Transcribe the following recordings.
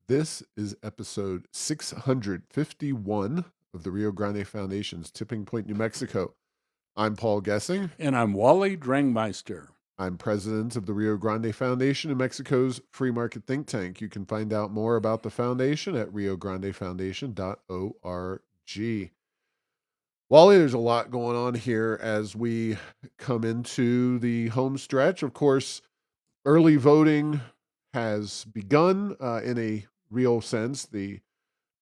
This is episode 651 of the Rio Grande Foundation's Tipping Point, New Mexico. I'm Paul Gessing. And I'm Wally Drangmeister. I'm president of the Rio Grande Foundation, New Mexico's free market think tank. You can find out more about the foundation at riograndefoundation.org. Wally, there's a lot going on here as we come into the home stretch. Of course, early voting has begun in a real sense. The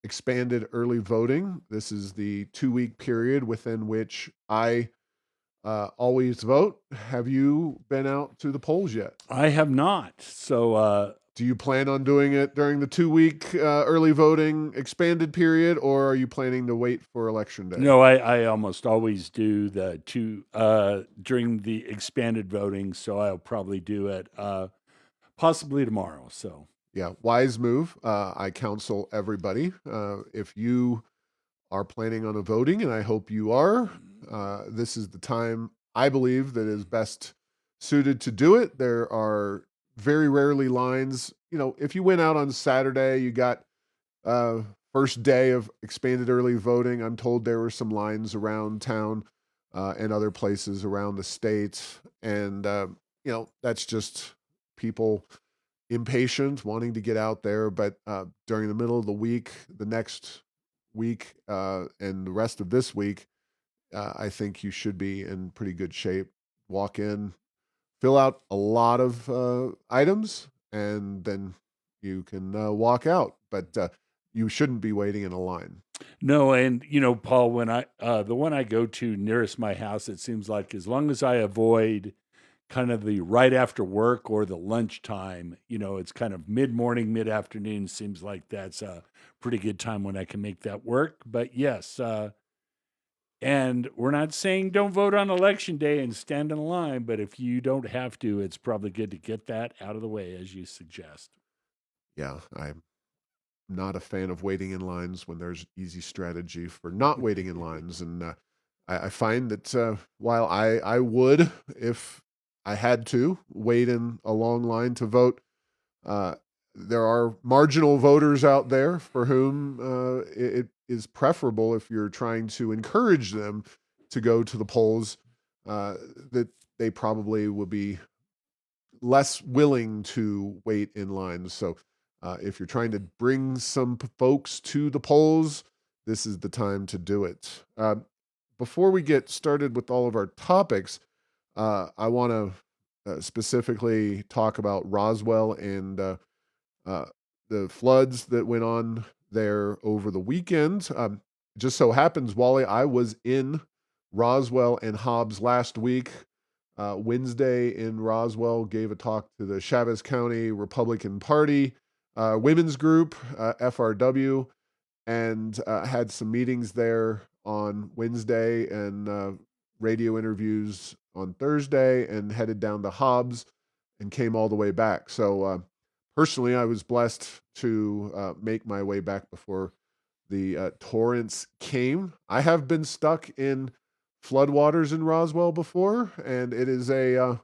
expanded early voting. This is the 2-week period within which I always vote. Have you been out to the polls yet? I have not. Do you plan on doing it during the 2-week early voting expanded period, or are you planning to wait for election day? No, I almost always do the two during the expanded voting, so I'll probably do it possibly tomorrow. So Yeah, wise move. I counsel everybody. If you are planning on voting, and I hope you are, this is the time I believe that is best suited to do it. There are very rarely lines. If you went out on Saturday, you got uh, first day of expanded early voting. I'm told there were some lines around town and other places around the state, and that's just people impatient, wanting to get out there. But during the middle of the week, the next week, and the rest of this week, I think you should be in pretty good shape. Walk in, fill out a lot of items, and then you can walk out. But you shouldn't be waiting in a line. no, and Paul, when I the one I go to nearest my house, it seems like as long as I avoid kind of the right after work or the lunchtime, it's kind of mid morning, mid afternoon. Seems like that's a pretty good time when I can make that work. But yes, and we're not saying don't vote on election day and stand in line, but if you don't have to, it's probably good to get that out of the way, as you suggest. Yeah, I'm not a fan of waiting in lines when there's easy strategy for not waiting in lines. And I find that while I would, if I had to, wait in a long line to vote, uh, there are marginal voters out there for whom it is preferable, if you're trying to encourage them to go to the polls, that they probably would be less willing to wait in lines. So if you're trying to bring some folks to the polls, this is the time to do it. Before we get started with all of our topics, I want to specifically talk about Roswell and uh, the floods that went on there over the weekend. Just so happens, Wally, I was in Roswell and Hobbs last week. Wednesday in Roswell, gave a talk to the Chavez County Republican Party women's group, FRW, and had some meetings there on Wednesday and radio interviews on Thursday, and headed down to Hobbs and came all the way back. So personally, I was blessed to make my way back before the torrents came. I have been stuck in floodwaters in Roswell before, and it is a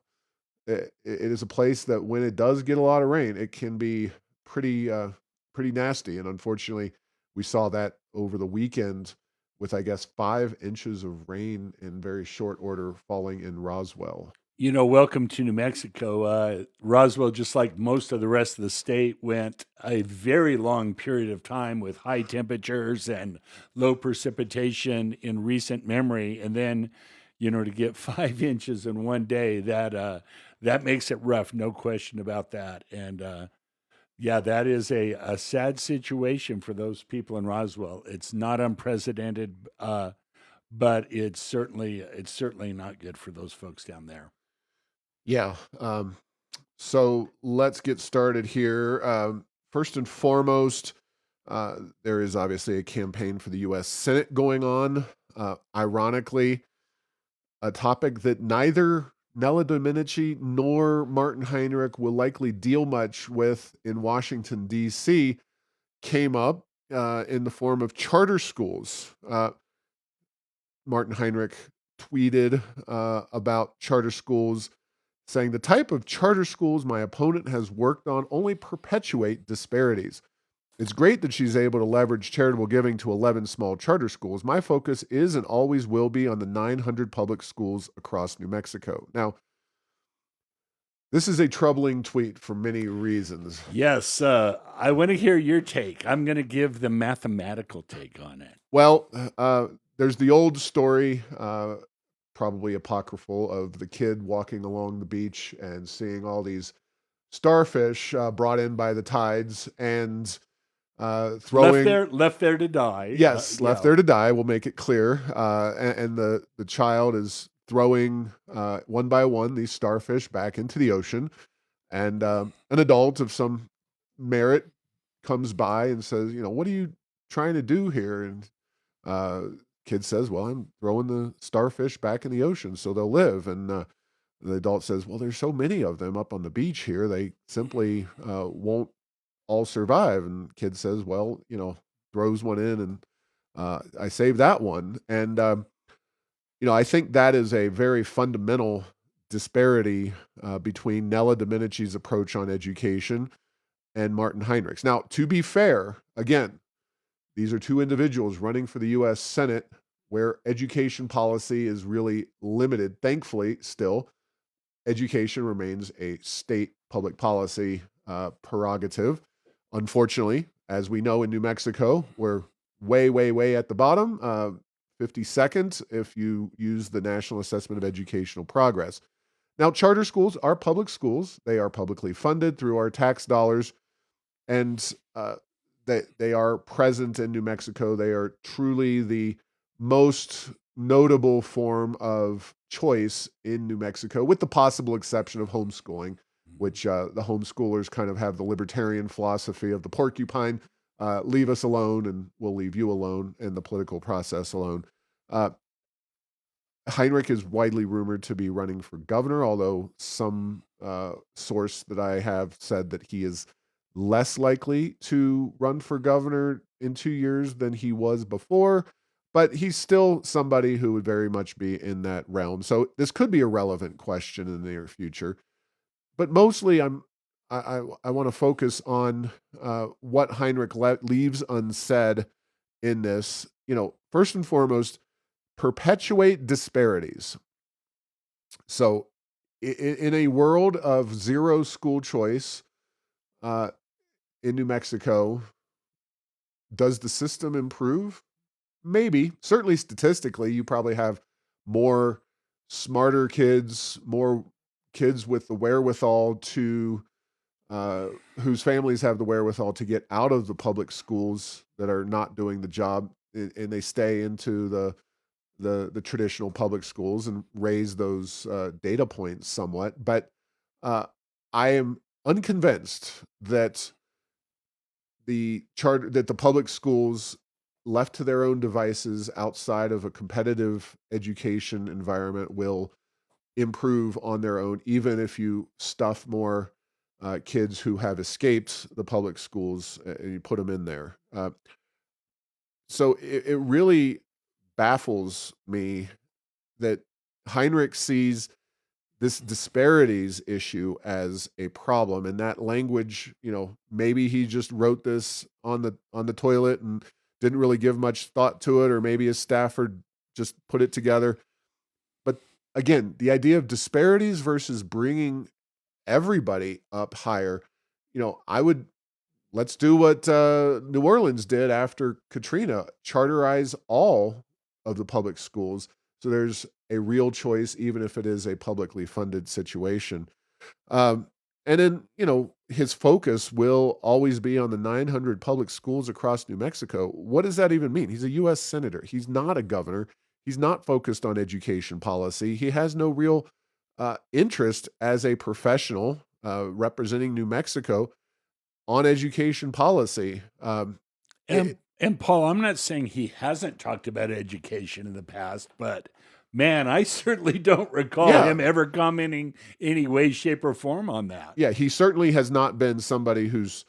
place that when it does get a lot of rain, it can be pretty nasty. And unfortunately, we saw that over the weekend with, I guess, 5 inches of rain in very short order falling in Roswell. Welcome to New Mexico. Roswell, just like most of the rest of the state, went a very long period of time with high temperatures and low precipitation in recent memory. And then, to get 5 inches in one day, that makes it rough, no question about that. And yeah, that is a sad situation for those people in Roswell. It's not unprecedented, but it's certainly not good for those folks down there. Yeah. So let's get started here. First and foremost, there is obviously a campaign for the U.S. Senate going on. Ironically, a topic that neither Nella Domenici nor Martin Heinrich will likely deal much with in Washington, D.C., came up in the form of charter schools. Martin Heinrich tweeted about charter schools, saying, "The type of charter schools my opponent has worked on only perpetuate disparities. It's great that she's able to leverage charitable giving to 11 small charter schools. My focus is and always will be on the 900 public schools across New Mexico. Now, this is a troubling tweet for many reasons. Yes, I want to hear your take. I'm going to give the mathematical take on it. Well, there's the old story, probably apocryphal, of the kid walking along the beach and seeing all these starfish brought in by the tides and throwing. Left there to die. Yes, left Yeah. there to die. We'll make it clear. And the child is throwing one by one these starfish back into the ocean. And an adult of some merit comes by and says, what are you trying to do here? And kid says, well, I'm throwing the starfish back in the ocean so they'll live. And the adult says, well, there's so many of them up on the beach here. They simply won't all survive. And kid says, well, throws one in and I saved that one. And, I think that is a very fundamental disparity between Nella Domenici's approach on education and Martin Heinrich's. Now, to be fair, again, these are two individuals running for the U.S. Senate where education policy is really limited. Thankfully, still, education remains a state public policy prerogative. Unfortunately, as we know in New Mexico, we're way, way, way at the bottom, 52nd if you use the National Assessment of Educational Progress. Now, charter schools are public schools. They are publicly funded through our tax dollars, and they are present in New Mexico. They are truly the most notable form of choice in New Mexico, with the possible exception of homeschooling, which the homeschoolers kind of have the libertarian philosophy of the porcupine, leave us alone and we'll leave you alone and the political process alone. Heinrich is widely rumored to be running for governor, although some source that I have said that he is less likely to run for governor in 2 years than he was before. But he's still somebody who would very much be in that realm. So this could be a relevant question in the near future. But mostly, I want to focus on what Heinrich leaves unsaid in this. First and foremost, perpetuate disparities. So, in a world of zero school choice in New Mexico, does the system improve? Maybe. Certainly statistically, you probably have more smarter kids, more kids with the wherewithal to, whose families have the wherewithal to get out of the public schools that are not doing the job, and they stay into the traditional public schools and raise those data points somewhat. But I am unconvinced that the public schools left to their own devices outside of a competitive education environment will improve on their own, even if you stuff more kids who have escaped the public schools and you put them in there. So it really baffles me that Heinrich sees this disparities issue as a problem, and that language, maybe he just wrote this on the toilet and didn't really give much thought to it, or maybe his staffer just put it together. But again, the idea of disparities versus bringing everybody up higher, let's do what New Orleans did after Katrina, charterize all of the public schools. So there's a real choice, even if it is a publicly funded situation. And then, his focus will always be on the 900 public schools across New Mexico. What does that even mean? He's a U.S. senator. He's not a governor. He's not focused on education policy. He has no real interest as a professional representing New Mexico on education policy. And Paul, I'm not saying he hasn't talked about education in the past, but man, I certainly don't recall him ever commenting any way, shape, or form on that. Yeah, he certainly has not been somebody who's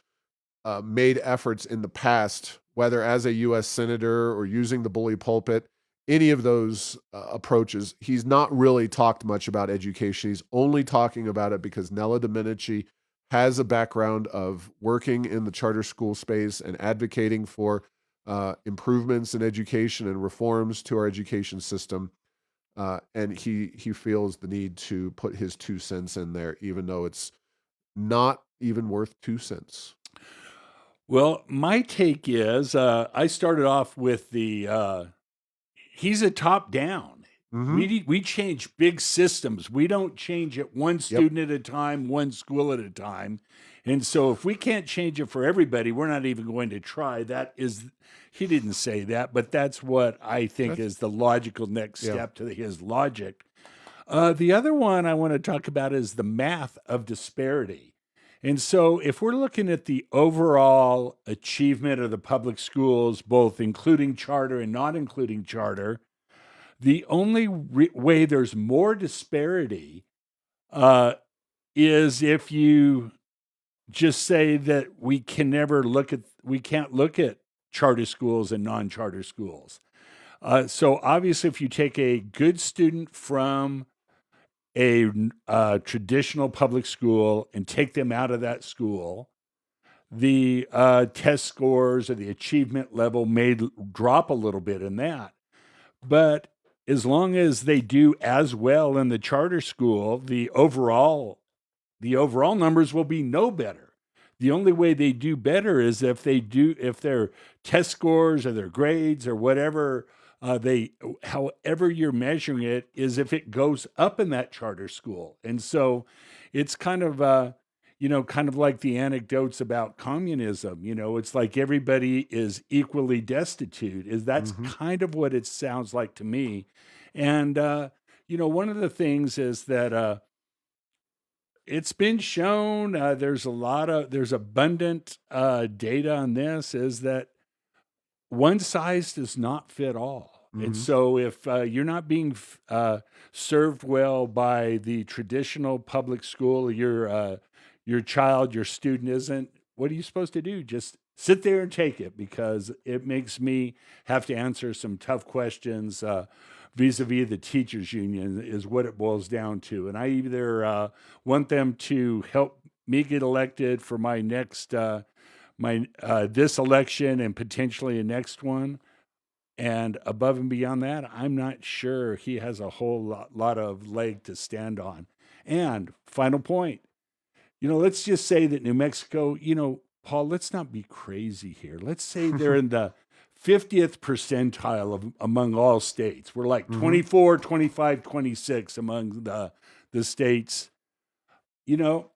made efforts in the past, whether as a U.S. senator or using the bully pulpit, any of those approaches. He's not really talked much about education. He's only talking about it because Nella Domenici has a background of working in the charter school space and advocating for improvements in education and reforms to our education system. And he feels the need to put his 2 cents in there, even though it's not even worth 2 cents. Well, my take is I started off with he's a top down. Mm-hmm. We change big systems. We don't change it one Yep. student at a time, one school at a time. And so if we can't change it for everybody, we're not even going to try. That is, he didn't say that, but that's what I think That's is the logical next yeah. step to his logic. The other one I want to talk about is the math of disparity. And so, if we're looking at the overall achievement of the public schools, both including charter and not including charter, the only way there's more disparity uh, is if you just say that we can't look at charter schools and non-charter schools. So obviously, if you take a good student from a traditional public school and take them out of that school, the test scores or the achievement level may drop a little bit in that. But as long as they do as well in the charter school, the overall numbers will be no better. The only way they do better is if their test scores or their grades or whatever however you're measuring it is if it goes up in that charter school. And so it's kind of kind of like the anecdotes about communism. It's like everybody is equally destitute. Is That's Mm-hmm. kind of what it sounds like to me. And one of the things is that it's been shown, there's abundant data on this, is that one size does not fit all. And Mm-hmm. so if you're not being served well by the traditional public school, your child, your student isn't, what are you supposed to do? Just sit there and take it, because it makes me have to answer some tough questions vis-a-vis the teachers union is what it boils down to. And I either want them to help me get elected for my next my this election and potentially a next one. And above and beyond that, I'm not sure he has a whole lot of leg to stand on. And final point, let's just say that New Mexico, Paul, let's not be crazy here. Let's say they're in the 50th percentile among all states. We're like Mm-hmm. 24, 25, 26 among the states. You know,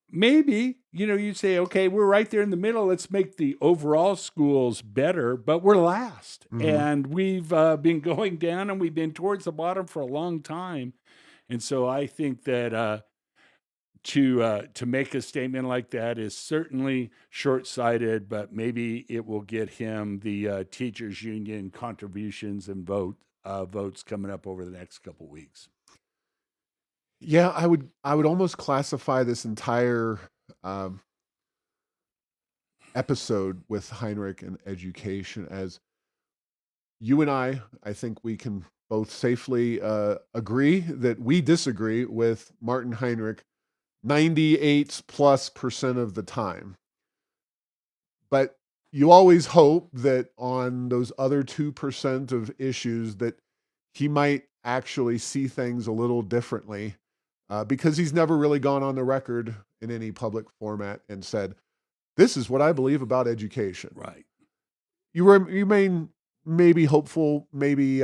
maybe, you say, okay, we're right there in the middle. Let's make the overall schools better, but we're last. Mm-hmm. And we've been going down and we've been towards the bottom for a long time. And so I think that to make a statement like that is certainly short-sighted, but maybe it will get him the teachers union contributions and votes coming up over the next couple weeks. Yeah, I would almost classify this entire um, episode with Heinrich and education as you and I think we can both safely agree that we disagree with Martin Heinrich 98 plus percent of the time. But you always hope that on those other 2% of issues that he might actually see things a little differently because he's never really gone on the record in any public format and said, this is what I believe about education. Right. You remain maybe hopeful, maybe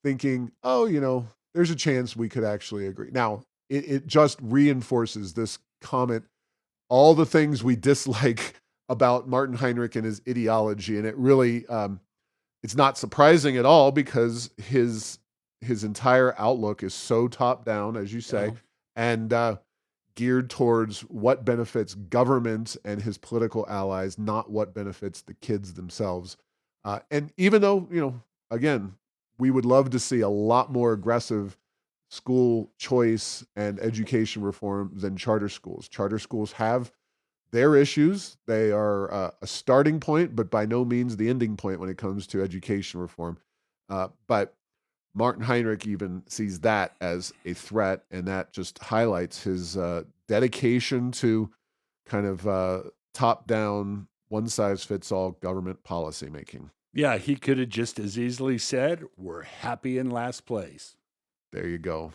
thinking, oh, there's a chance we could actually agree. Now, it just reinforces this comment, all the things we dislike about Martin Heinrich and his ideology. And it really, it's not surprising at all because his entire outlook is so top down, as you say, Yeah. and geared towards what benefits government and his political allies, not what benefits the kids themselves. And even though, again, we would love to see a lot more aggressive school choice and education reform than charter schools. Charter schools have their issues. They are a starting point, but by no means the ending point when it comes to education reform. But Martin Heinrich even sees that as a threat, and that just highlights his dedication to kind of top down, one size fits all government policymaking. Yeah, he could have just as easily said, "We're happy in last place." There you go.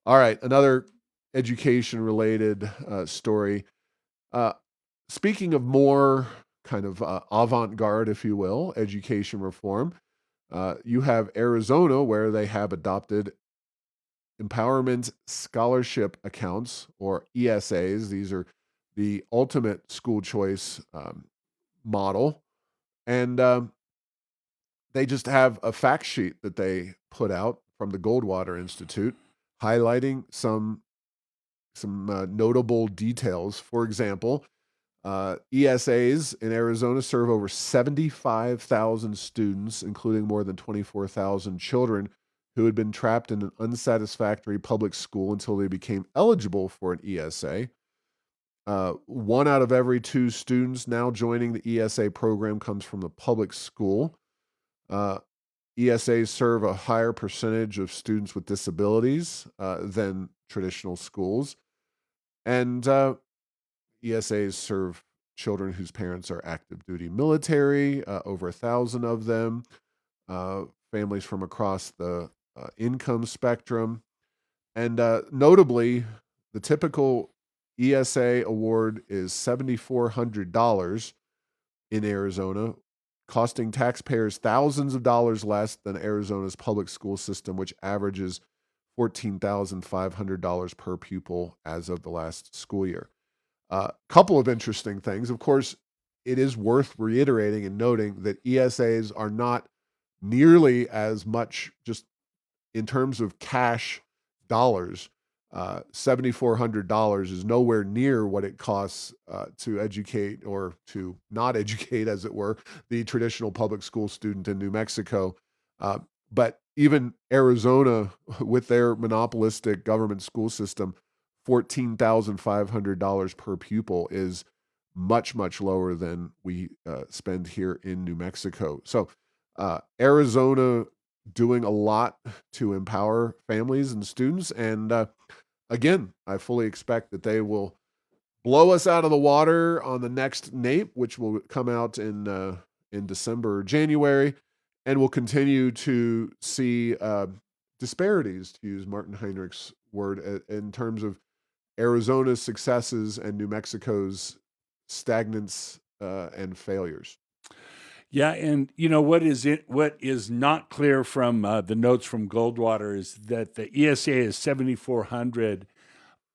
All right, another education related story. Uh, Speaking of more kind of avant garde, if you will, education reform, you have Arizona, where they have adopted empowerment scholarship accounts, or ESAs. These are the ultimate school choice model. And they just have a fact sheet that they put out from the Goldwater Institute highlighting some notable details. For example, ESAs in Arizona serve over 75,000 students, including more than 24,000 children who had been trapped in an unsatisfactory public school until they became eligible for an ESA. One out of every two students now joining the ESA program comes from the public school. Uh, ESAs serve a higher percentage of students with disabilities than traditional schools. And ESAs serve children whose parents are active duty military, over 1,000 of them, families from across the income spectrum. And notably, the typical ESA award is $7,400 in Arizona, costing taxpayers thousands of dollars less than Arizona's public school system, which averages $14,500 per pupil as of the last school year. Couple of interesting things. Of course, it is worth reiterating and noting that ESAs are not nearly as much, just in terms of cash dollars. $7,400 is nowhere near what it costs to educate, or to not educate, as it were, the traditional public school student in New Mexico. But even Arizona, with their monopolistic government school system, $14,500 per pupil is much, much lower than we spend here in New Mexico. So Arizona doing a lot to empower families and students. And again, I fully expect that they will blow us out of the water on the next NAEP, which will come out in December or January, and we'll continue to see disparities, to use Martin Heinrich's word, in terms of Arizona's successes and New Mexico's stagnance and failures. Yeah, and what is not clear from the notes from Goldwater is that the ESA is 7,400.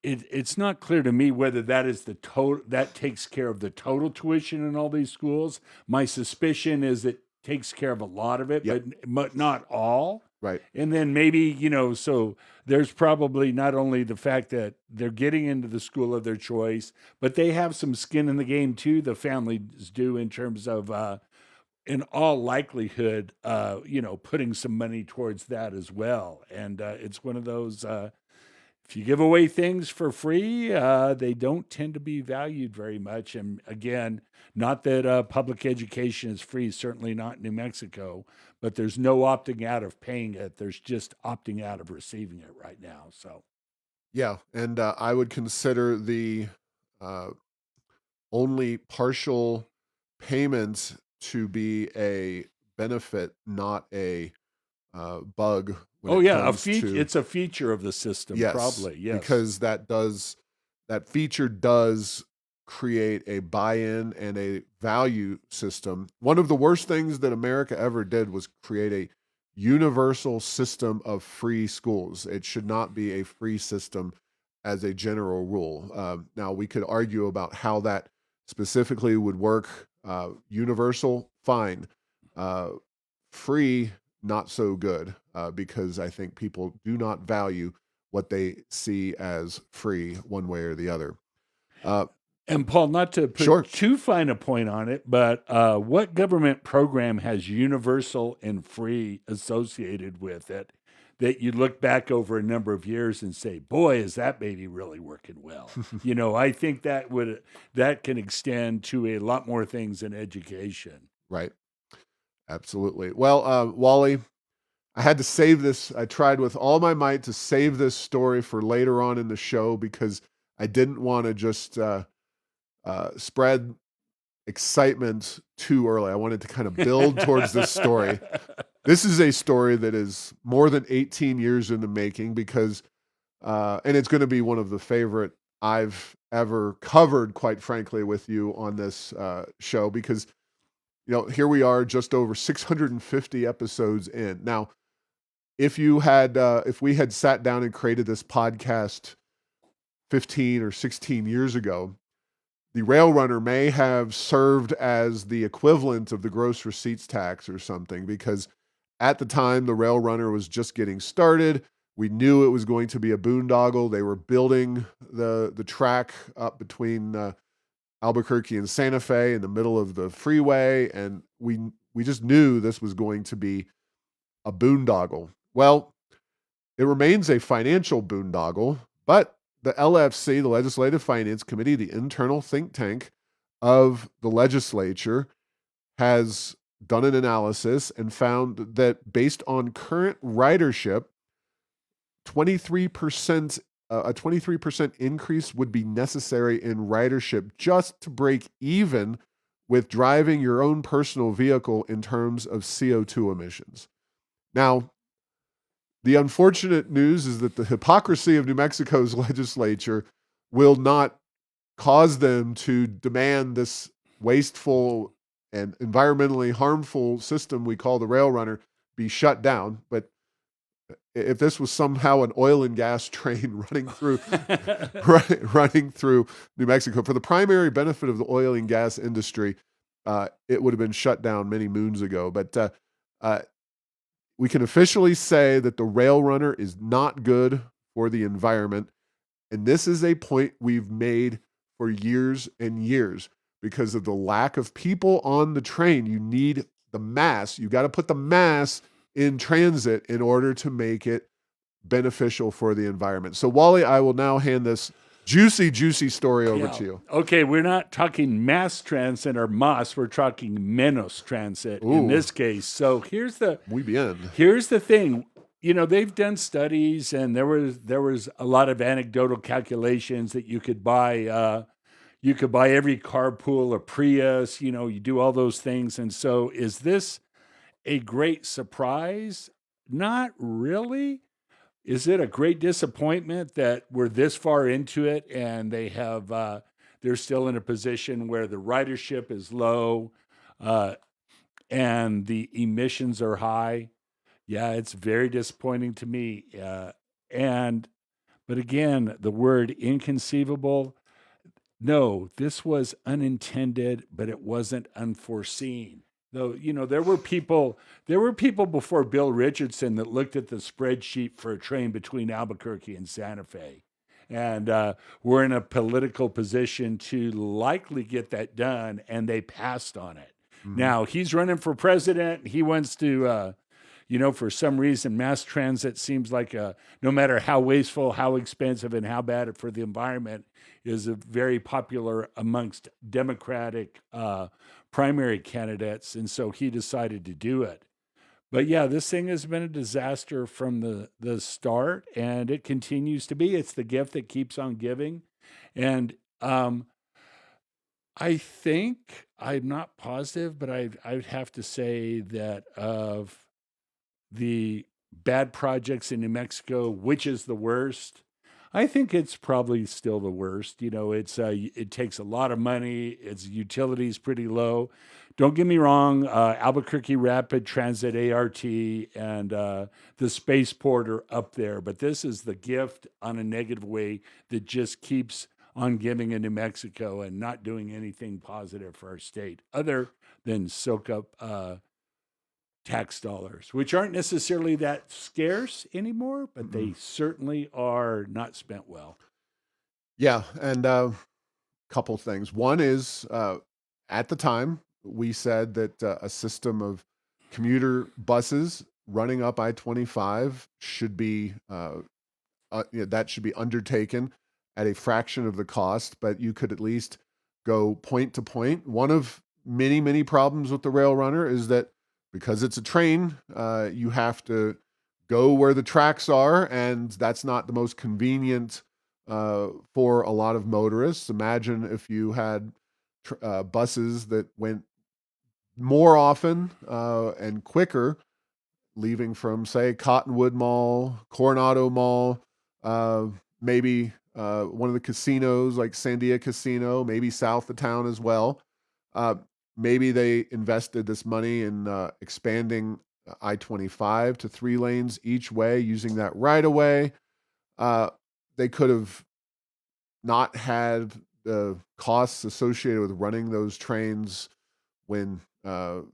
It's not clear to me whether that is the total, that takes care of the total tuition in all these schools. My suspicion is it takes care of a lot of it, Yep. but not all. Right. And then maybe, so there's probably not only the fact that they're getting into the school of their choice, but they have some skin in the game too, the families do, in terms of in all likelihood, putting some money towards that as well. And it's one of those, if you give away things for free, they don't tend to be valued very much. And again, not that public education is free, certainly not in New Mexico, but there's no opting out of paying it. There's just opting out of receiving it right now. So, Yeah, and I would consider the uh, only partial payment to be a benefit, not a bug when oh it yeah, comes to. it's a feature of the system, Yes, probably. Yes. because that feature does create a buy-in and a value system. One of the worst things that America ever did was create a universal system of free schools. It should not be a free system as a general rule. Now, we could argue about how that specifically would work. Universal, fine. Free, not so good, because I think people do not value what they see as free one way or the other. Uh, And Paul, not to put sure. too fine a point on it, but what government program has universal and free associated with it that you look back over a number of years and say, "Boy, is that baby really working well?" I think that can extend to a lot more things in education. Right. Absolutely. Well, Wally, I had to save this. I tried with all my might to save this story for later on in the show because I didn't want to just spread excitement too early. I wanted to kind of build towards this story. This is a story that is more than 18 years in the making because, and it's going to be one of the favorite I've ever covered, quite frankly, with you on this show because, here we are just over 650 episodes in. Now, if we had sat down and created this podcast 15 or 16 years ago, the rail runner may have served as the equivalent of the gross receipts tax or something because at the time the rail runner was just getting started. We knew it was going to be a boondoggle. They were building the track up between Albuquerque and Santa Fe in the middle of the freeway, and we just knew this was going to be a boondoggle. Well, it remains a financial boondoggle, but the LFC, the Legislative Finance Committee, the internal think tank of the legislature, has done an analysis and found that based on current ridership, 23%, a 23% increase would be necessary in ridership just to break even with driving your own personal vehicle in terms of CO2 emissions. Now, the unfortunate news is that the hypocrisy of New Mexico's legislature will not cause them to demand this wasteful and environmentally harmful system we call the rail runner be shut down. But if this was somehow an oil and gas train running through running through New Mexico for the primary benefit of the oil and gas industry, it would have been shut down many moons ago. But we can officially say that the rail runner is not good for the environment. And this is a point we've made for years and years because of the lack of people on the train. You need the mass. You got to put the mass in transit in order to make it beneficial for the environment. So, Wally, I will now hand this juicy story over to you. Okay, we're not talking mass transit or mass. We're talking menos transit in this case. So here's the thing. They've done studies, and there was a lot of anecdotal calculations that you could buy. You could buy every carpool a Prius. You do all those things. And so, is this a great surprise? Not really. Is it a great disappointment that we're this far into it and they're still in a position where the ridership is low and the emissions are high? Yeah, it's very disappointing to me. But again, the word inconceivable, no, this was unintended, but it wasn't unforeseen. Though, there were people before Bill Richardson that looked at the spreadsheet for a train between Albuquerque and Santa Fe. And were in a political position to likely get that done, and they passed on it. Mm-hmm. Now, he's running for president. He wants to, for some reason, mass transit seems like no matter how wasteful, how expensive, and how bad for the environment, is very popular amongst Democratic primary candidates, and so he decided to do it. But yeah, this thing has been a disaster from the start, and it continues to be. It's the gift that keeps on giving. And I think, I'm not positive, but I'd have to say that of the bad projects in New Mexico, which is the worst? I think it's probably still the worst. It takes a lot of money. Its utilities pretty low. Don't get me wrong. Albuquerque Rapid Transit ART and the spaceport are up there, but this is the gift on a negative way that just keeps on giving in New Mexico and not doing anything positive for our state other than soak up tax dollars, which aren't necessarily that scarce anymore, but they certainly are not spent well. Yeah, and a couple things. One is, at the time, we said that a system of commuter buses running up I-25 should be that should be undertaken at a fraction of the cost, but you could at least go point to point. One of many problems with the rail runner is that because it's a train, you have to go where the tracks are, and that's not the most convenient for a lot of motorists. Imagine if you had buses that went more often and quicker, leaving from, say, Cottonwood Mall, Coronado Mall, uh, maybe one of the casinos like Sandia Casino, maybe south of town as well. Uh, Maybe they invested this money in expanding I-25 to 3 lanes each way using that right away. They could have not had the costs associated with running those trains when the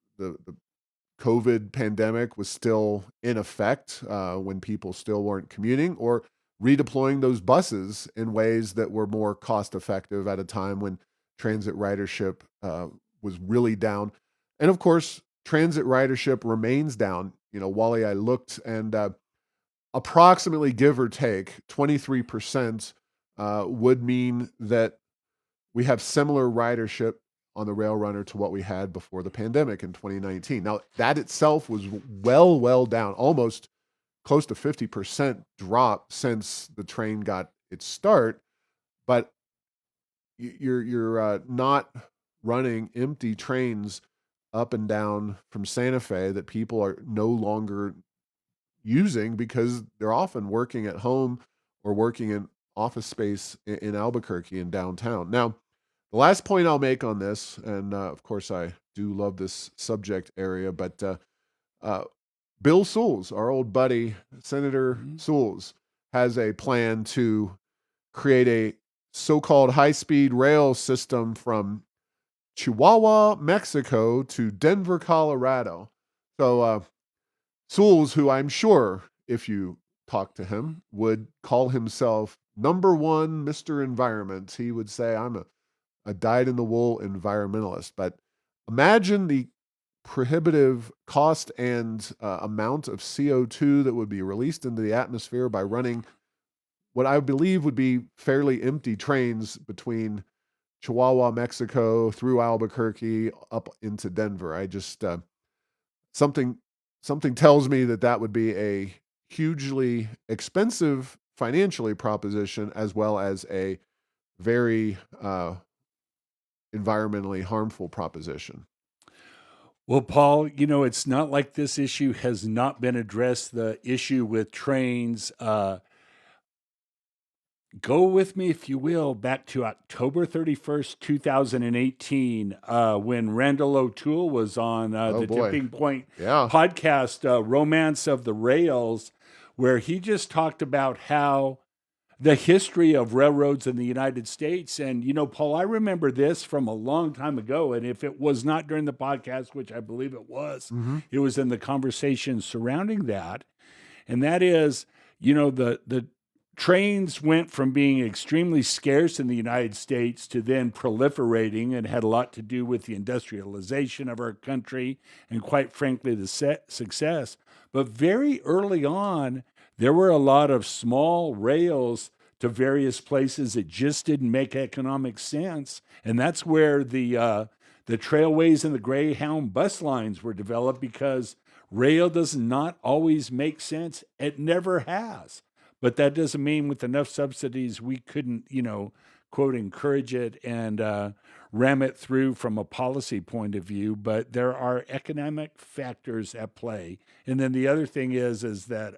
COVID pandemic was still in effect, when people still weren't commuting, or redeploying those buses in ways that were more cost effective at a time when transit ridership was really down. And of course, transit ridership remains down. Wally, I looked, and approximately, give or take, 23% would mean that we have similar ridership on the rail runner to what we had before the pandemic in 2019. Now, that itself was well down, almost close to 50% drop since the train got its start. But you're not running empty trains up and down from Santa Fe that people are no longer using because they're often working at home or working in office space in Albuquerque and downtown. Now, the last point I'll make on this, and of course I do love this subject area, but uh, Bill Sewells, our old buddy, Senator Sewells, has a plan to create a so-called high-speed rail system from Chihuahua, Mexico to Denver, Colorado. So Sewells, who I'm sure if you talk to him, would call himself number one Mr. Environment. He would say, I'm a dyed-in-the-wool environmentalist. But imagine the prohibitive cost and amount of CO2 that would be released into the atmosphere by running what I believe would be fairly empty trains between Chihuahua, Mexico, through Albuquerque, up into Denver. I just something something tells me that that would be a hugely expensive financially proposition, as well as a very environmentally harmful proposition. Well, Paul, it's not like this issue has not been addressed. The issue with trains. Go with me, if you will, back to October 31st, 2018, when Randall O'Toole was on Oh the boy. Tipping Point Yeah. podcast, Romance of the Rails, where he just talked about how the history of railroads in the United States. And, Paul, I remember this from a long time ago. And if it was not during the podcast, which I believe Mm-hmm. it was in the conversation surrounding that. And that is, the trains went from being extremely scarce in the United States to then proliferating, and had a lot to do with the industrialization of our country and, quite frankly, the success. But very early on, there were a lot of small rails to various places that just didn't make economic sense, and that's where the trailways and the Greyhound bus lines were developed, because rail does not always make sense. It never has. But that doesn't mean with enough subsidies we couldn't, quote, encourage it and ram it through from a policy point of view. But there are economic factors at play. And then the other thing is that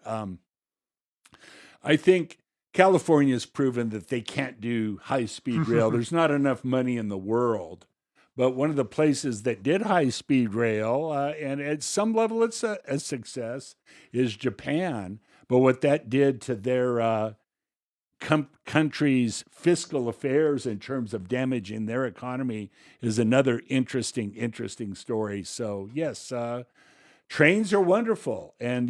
I think California has proven that they can't do high speed rail. There's not enough money in the world. But one of the places that did high speed rail, and at some level it's a success, is Japan. But what that did to their country's fiscal affairs in terms of damaging their economy is another interesting story. So, yes, trains are wonderful. And,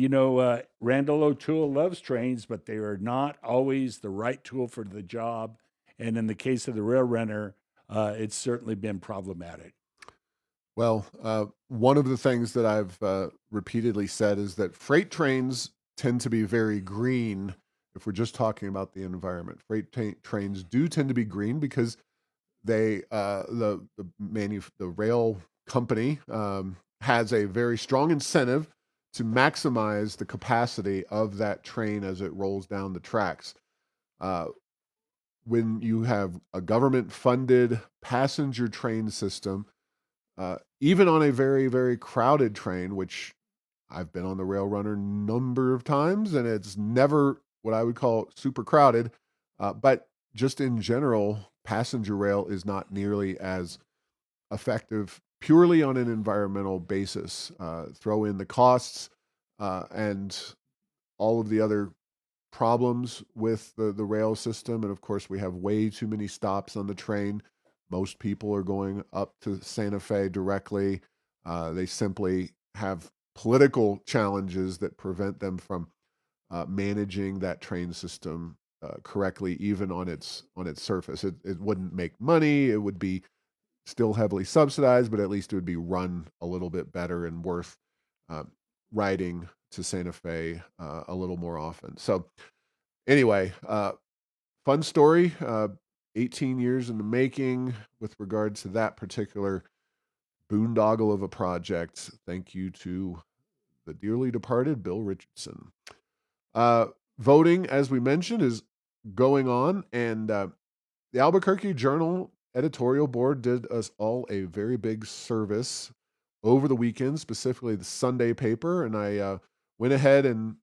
Randall O'Toole loves trains, but they are not always the right tool for the job. And in the case of the rail runner, it's certainly been problematic. Well, one of the things that I've repeatedly said is that freight trains tend to be very green. If we're just talking about the environment, trains do tend to be green because they the rail company has a very strong incentive to maximize the capacity of that train as it rolls down the tracks. Uh, when you have a government funded passenger train system, even on a very, very crowded train, which I've been on the Rail Runner number of times, and it's never what I would call super crowded. But just in general, passenger rail is not nearly as effective purely on an environmental basis. Throw in the costs and all of the other problems with the rail system. And of course, we have way too many stops on the train. Most people are going up to Santa Fe directly. They simply have political challenges that prevent them from managing that train system correctly, even on its surface. It wouldn't make money. It would be still heavily subsidized, but at least it would be run a little bit better and worth uh, riding to Santa Fe a little more often. So anyway, fun story. 18 years in the making with regards to that particular boondoggle of a project. Thank you to the dearly departed Bill Richardson. Uh, Voting, as we mentioned, is going on, and the Albuquerque Journal editorial board did us all a very big service over the weekend, specifically the Sunday paper, and I went ahead and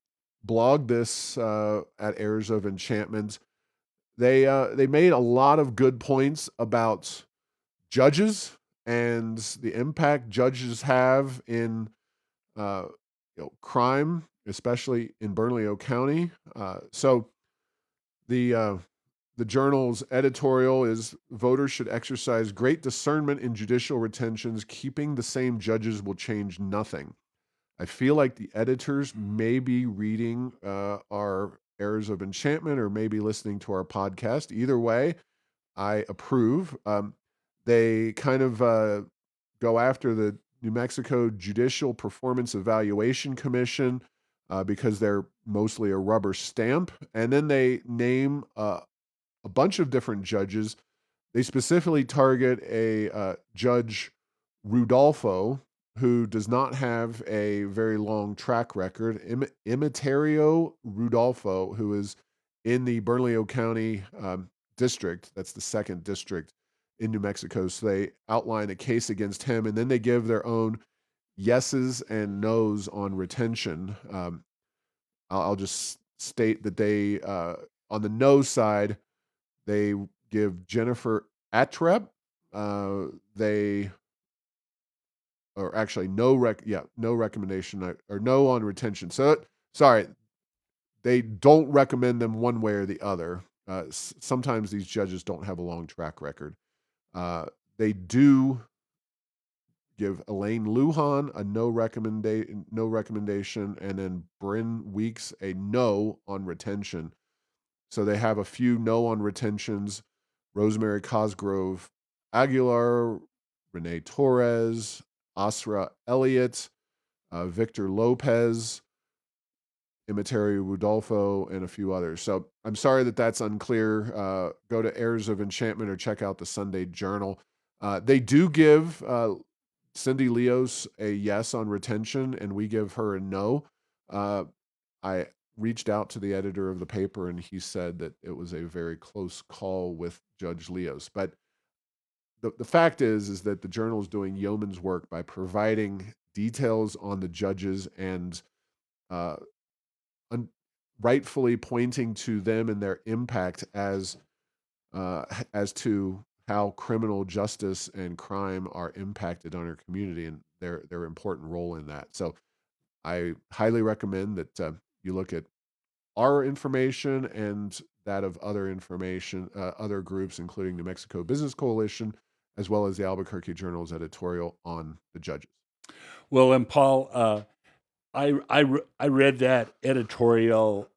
blogged this at Heirs of Enchantment. They made a lot of good points about judges and the impact judges have in uh, crime, especially in Bernalillo County. So the the Journal's editorial is voters should exercise great discernment in judicial retentions. Keeping the same judges will change nothing. I feel like the editors may be reading our Errors of Enchantment or maybe listening to our podcast. Either way, I approve. They kind of go after the New Mexico Judicial Performance Evaluation Commission because they're mostly a rubber stamp. And then they name a bunch of different judges. They specifically target a Judge Rudolfo, who does not have a very long track record. Imitario Rudolfo, who is in the Bernalillo County district. That's the second district in New Mexico. So they outline a case against him, and then they give their own yeses and nos on retention. I'll just state that they, on the no side, they give Jennifer Atrep. They or actually no recommendation or no on retention. So sorry, they don't recommend them one way or the other. Sometimes these judges don't have a long track record. They do give Elaine Lujan a no recommendation, and then Bryn Weeks a no on retention. So they have a few no on retentions. Rosemary Cosgrove Aguilar, Renee Torres, Asra Elliott, Victor Lopez, Imitario Rudolfo, and a few others. So I'm sorry that that's unclear. Go to Heirs of Enchantment or check out the Sunday Journal. They do give Cindy Leos a yes on retention, and we give her a no. I reached out to the editor of the paper, and he said that it was a very close call with Judge Leos. But the fact is that the Journal is doing yeoman's work by providing details on the judges and uh, rightfully pointing to them and their impact as to how criminal justice and crime are impacted on our community and their important role in that. So I highly recommend that you look at our information and that of other groups, including New Mexico Business Coalition, as well as the Albuquerque Journal's editorial on the judges. Well, and Paul, I read that editorial,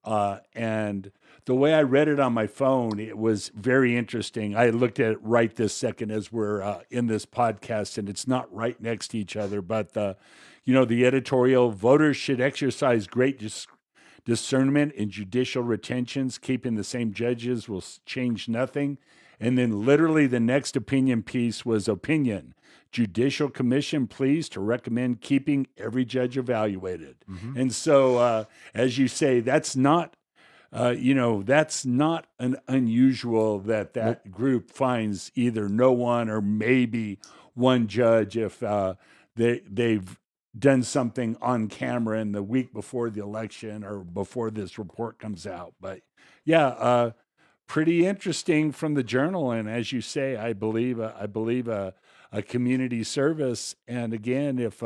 and the way I read it on my phone, it was very interesting. I looked at it right this second as we're in this podcast, and it's not right next to each other. But the editorial: voters should exercise great discernment in judicial retentions. Keeping the same judges will change nothing. And then literally the next opinion piece was opinion. Judicial Commission pleased to recommend keeping every judge evaluated. Hmm. And so, as you say, that's not that's not an unusual that Nope. that group finds either no one or maybe one judge if they've done something on camera in the week before the election or before this report comes out. But yeah, pretty interesting from the Journal, and as you say, I believe a community service. And again, if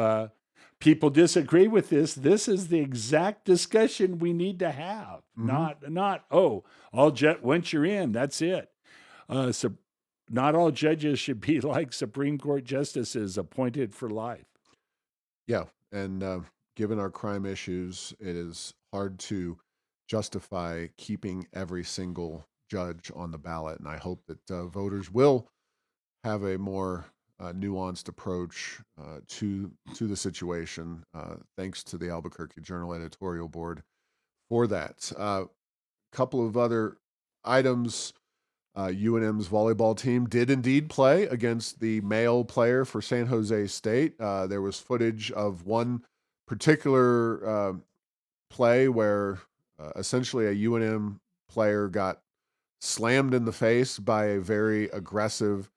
people disagree with this is the exact discussion we need to have. Hmm. Not oh, once you're in, that's it. So not all judges should be like Supreme Court justices appointed for life. Yeah, and given our crime issues, it is hard to justify keeping every single judge on the ballot. And I hope that voters will have a more nuanced approach to the situation. Thanks to the Albuquerque Journal editorial board for that. Couple of other items. UNM's volleyball team did indeed play against the male player for San Jose State. There was footage of one particular play where essentially a UNM player got slammed in the face by a very aggressive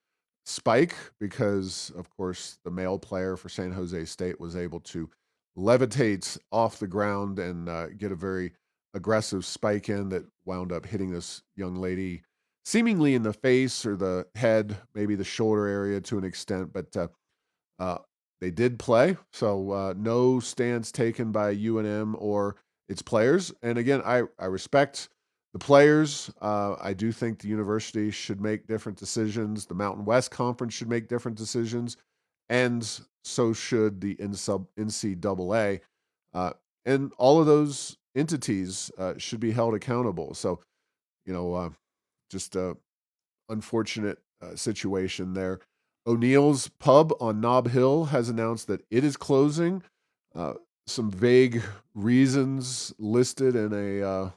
spike because, of course, the male player for San Jose State was able to levitate off the ground and get a very aggressive spike in that wound up hitting this young lady seemingly in the face or the head, maybe the shoulder area to an extent, but uh, they did play. So no stance taken by UNM or its players. And again, I respect the players. I do think the university should make different decisions. The Mountain West Conference should make different decisions. And so should the NCAA. Uh, and all of those entities should be held accountable. So, you know, just a unfortunate situation there. O'Neill's Pub on Nob Hill has announced that it is closing. Uh, some vague reasons listed in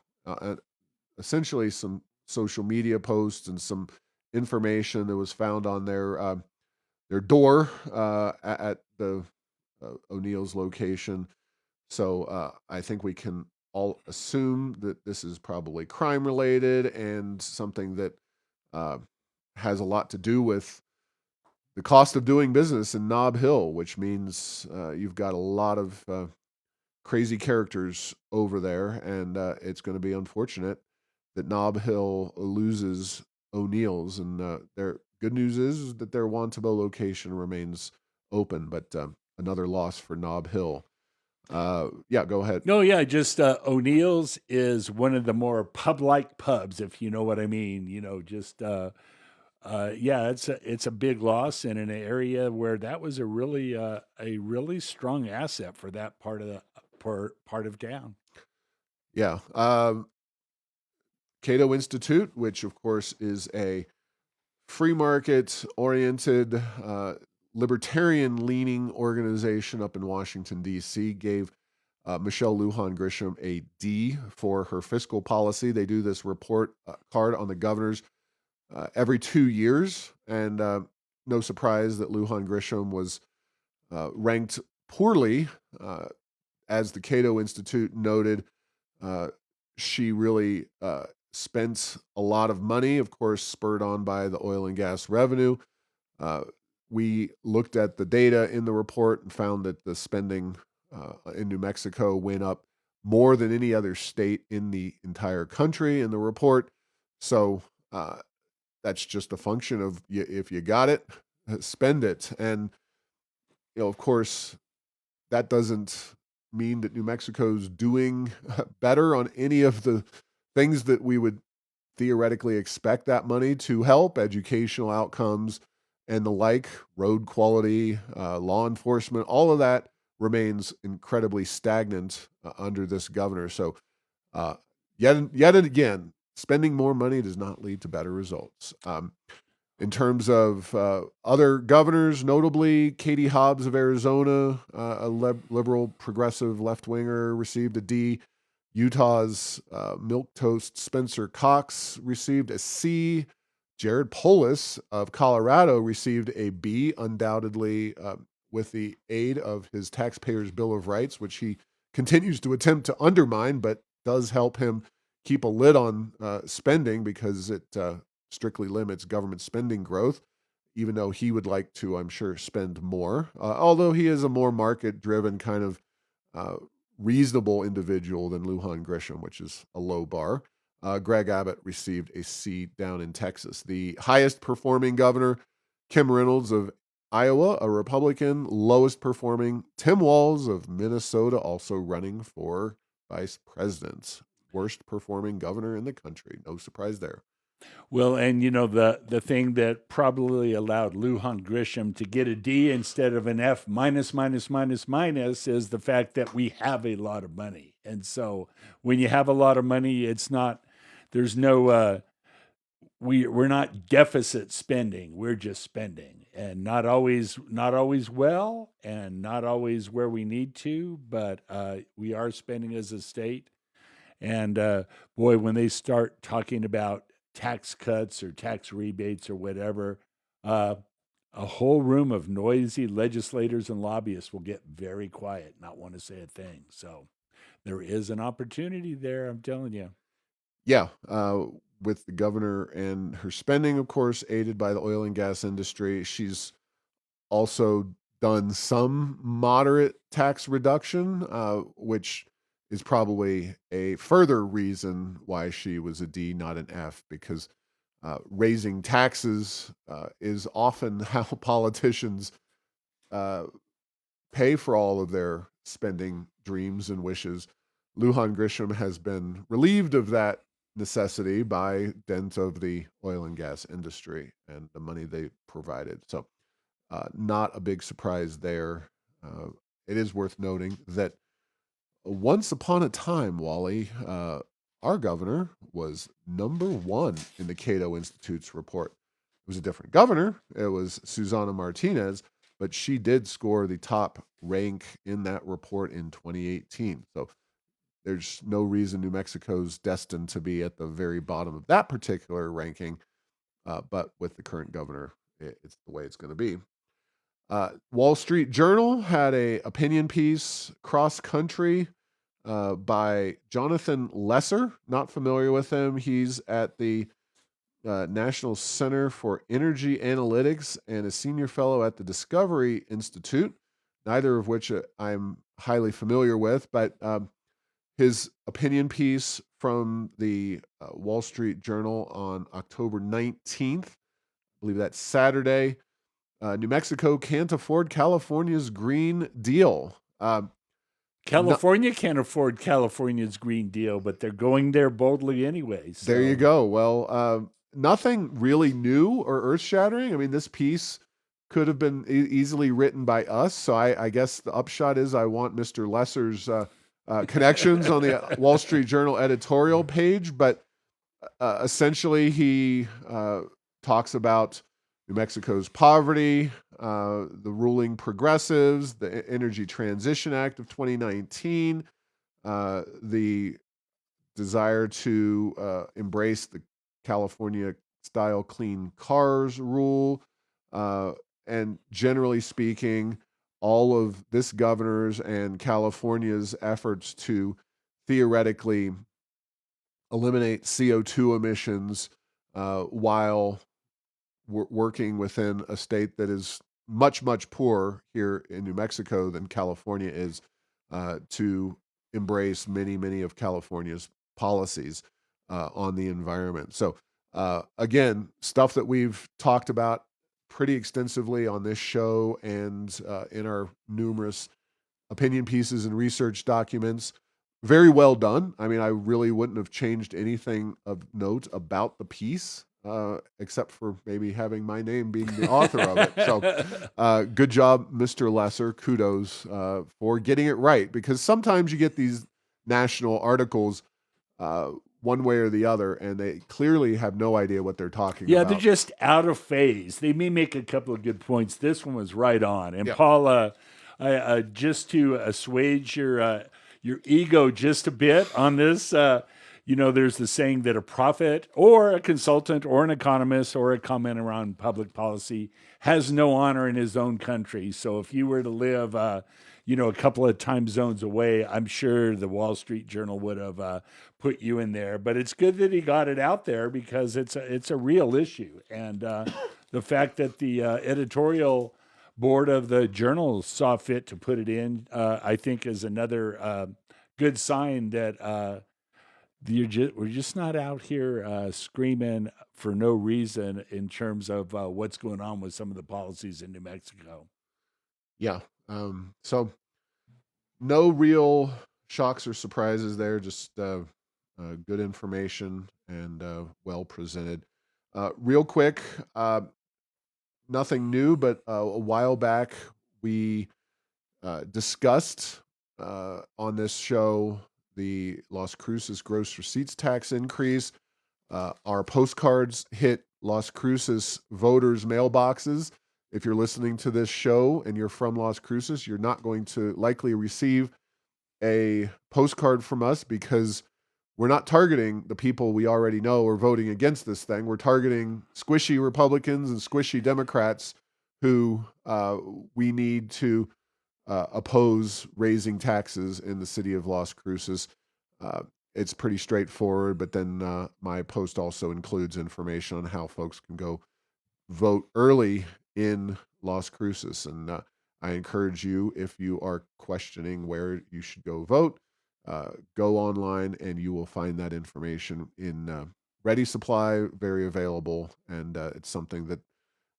essentially some social media posts and some information that was found on their door at the O'Neill's location. So I think we can all assume that this is probably crime related and something that uh, has a lot to do with the cost of doing business in Nob Hill, which means you've got a lot of crazy characters over there, and it's going to be unfortunate that Nob Hill loses O'Neill's. And their good news is that their Wantabo location remains open, but another loss for Nob Hill. Yeah, go ahead. No, yeah, just O'Neill's is one of the more pub-like pubs, if you know what I mean. Just yeah, it's a big loss in an area where that was a really strong asset for that part of town. Yeah. Cato Institute, which of course is a free market oriented, libertarian leaning organization up in Washington, D.C., gave Michelle Lujan Grisham a D for her fiscal policy. They do this report card on the governors every 2 years. And no surprise that Lujan Grisham was ranked poorly. As the Cato Institute noted, uh, she really spent a lot of money, of course, spurred on by the oil and gas revenue. Uh, we looked at the data in the report and found that the spending in New Mexico went up more than any other state in the entire country in the report. So that's just a function of if you got it, spend it. And, of course, that doesn't mean that New Mexico's doing better on any of the things that we would theoretically expect that money to help, educational outcomes and the like, road quality, law enforcement, all of that remains incredibly stagnant under this governor. So, uh, yet again, spending more money does not lead to better results. In terms of other governors, notably Katie Hobbs of Arizona, a liberal progressive left winger, received a D. Utah's milquetoast Spencer Cox received a C. Jared Polis of Colorado received a B, undoubtedly with the aid of his Taxpayers' Bill of Rights, which he continues to attempt to undermine, but does help him keep a lid on spending because it strictly limits government spending growth, even though he would like to, I'm sure, spend more. Although he is a more market-driven kind of reasonable individual than Lujan Grisham, which is a low bar. Greg Abbott received a C down in Texas. The highest performing governor, Kim Reynolds of Iowa, a Republican. Lowest performing, Tim Walz of Minnesota, also running for vice president. Worst performing governor in the country. No surprise there. Well, and the thing that probably allowed Lujan Grisham to get a D instead of an F minus minus minus minus is the fact that we have a lot of money. And so when you have a lot of money, it's not there's no we're not deficit spending. We're just spending, and not always well, and not always where we need to, but we are spending as a state. And boy, when they start talking about tax cuts or tax rebates or whatever, a whole room of noisy legislators and lobbyists will get very quiet, not want to say a thing. So there is an opportunity there, I'm telling you. Yeah, with the governor and her spending, of course, aided by the oil and gas industry. She's also done some moderate tax reduction, which is probably a further reason why she was a D, not an F, because raising taxes is often how politicians pay for all of their spending dreams and wishes. Lujan Grisham has been relieved of that necessity by dint of the oil and gas industry and the money they provided. So, not a big surprise there. It is worth noting that once upon a time, Wally, our governor was number one in the Cato Institute's report. It was a different governor. It was Susana Martinez, but she did score the top rank in that report in 2018. So there's no reason New Mexico's destined to be at the very bottom of that particular ranking. But with the current governor, it's the way it's going to be. Wall Street Journal had a opinion piece, cross country, by Jonathan Lesser. Not familiar with him. He's at the National Center for Energy Analytics and a senior fellow at the Discovery Institute, neither of which I'm highly familiar with, but his opinion piece from the Wall Street Journal on October 19th, I believe that's Saturday. New Mexico can't afford California's Green Deal. California can't afford California's Green Deal, but they're going there boldly anyway. So. There you go. Well, nothing really new or earth-shattering. I mean, this piece could have been easily written by us. So I guess the upshot is I want Mr. Lesser's connections on the Wall Street Journal editorial page. But essentially, he talks about New Mexico's poverty, the ruling progressives, the Energy Transition Act of 2019, the desire to embrace the California-style clean cars rule, and generally speaking, all of this governor's and California's efforts to theoretically eliminate CO2 emissions while working within a state that is much, much poorer here in New Mexico than California is, to embrace many, many of California's policies on the environment. So, again, stuff that we've talked about pretty extensively on this show and in our numerous opinion pieces and research documents. Very well done. I mean, I really wouldn't have changed anything of note about the piece, except for maybe having my name being the author of it. So good job, Mr. Lesser. Kudos for getting it right, because sometimes you get these national articles one way or the other, and they clearly have no idea what they're talking about. Yeah, they're just out of phase. They may make a couple of good points. This one was right on. And Paul, just to assuage your ego just a bit on this, there's the saying that a prophet or a consultant or an economist or a commenter on public policy has no honor in his own country. So if you were to live, a couple of time zones away, I'm sure the Wall Street Journal would have put you in there. But it's good that he got it out there because it's a real issue, and the fact that the editorial board of the journal saw fit to put it in, I think, is another good sign that we're just not out here screaming for no reason in terms of what's going on with some of the policies in New Mexico. Yeah. So no real shocks or surprises there, just good information and well presented. Real quick, nothing new, but a while back we discussed on this show the Las Cruces gross receipts tax increase. Our postcards hit Las Cruces voters' mailboxes. If you're listening to this show and you're from Las Cruces, you're not going to likely receive a postcard from us because we're not targeting the people we already know are voting against this thing. We're targeting squishy Republicans and squishy Democrats who we need to oppose raising taxes in the city of Las Cruces. It's pretty straightforward, but then my post also includes information on how folks can go vote early in Las Cruces. And I encourage you, if you are questioning where you should go vote, go online and you will find that information in ready supply, very available. And it's something that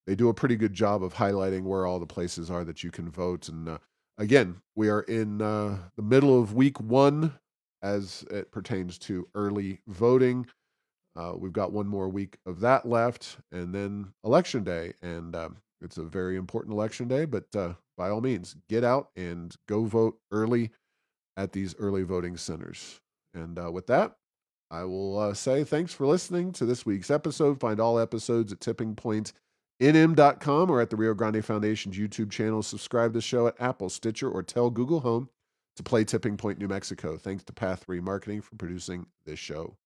they do a pretty good job of highlighting where all the places are that you can vote. And again, we are in the middle of week one as it pertains to early voting. We've got one more week of that left, and then Election Day. And it's a very important Election Day, but by all means, get out and go vote early at these early voting centers. And with that, I will say thanks for listening to this week's episode. Find all episodes at tippingpointnm.com or at the Rio Grande Foundation's YouTube channel. Subscribe to the show at Apple, Stitcher, or tell Google Home to play Tipping Point New Mexico. Thanks to Path 3 Marketing for producing this show.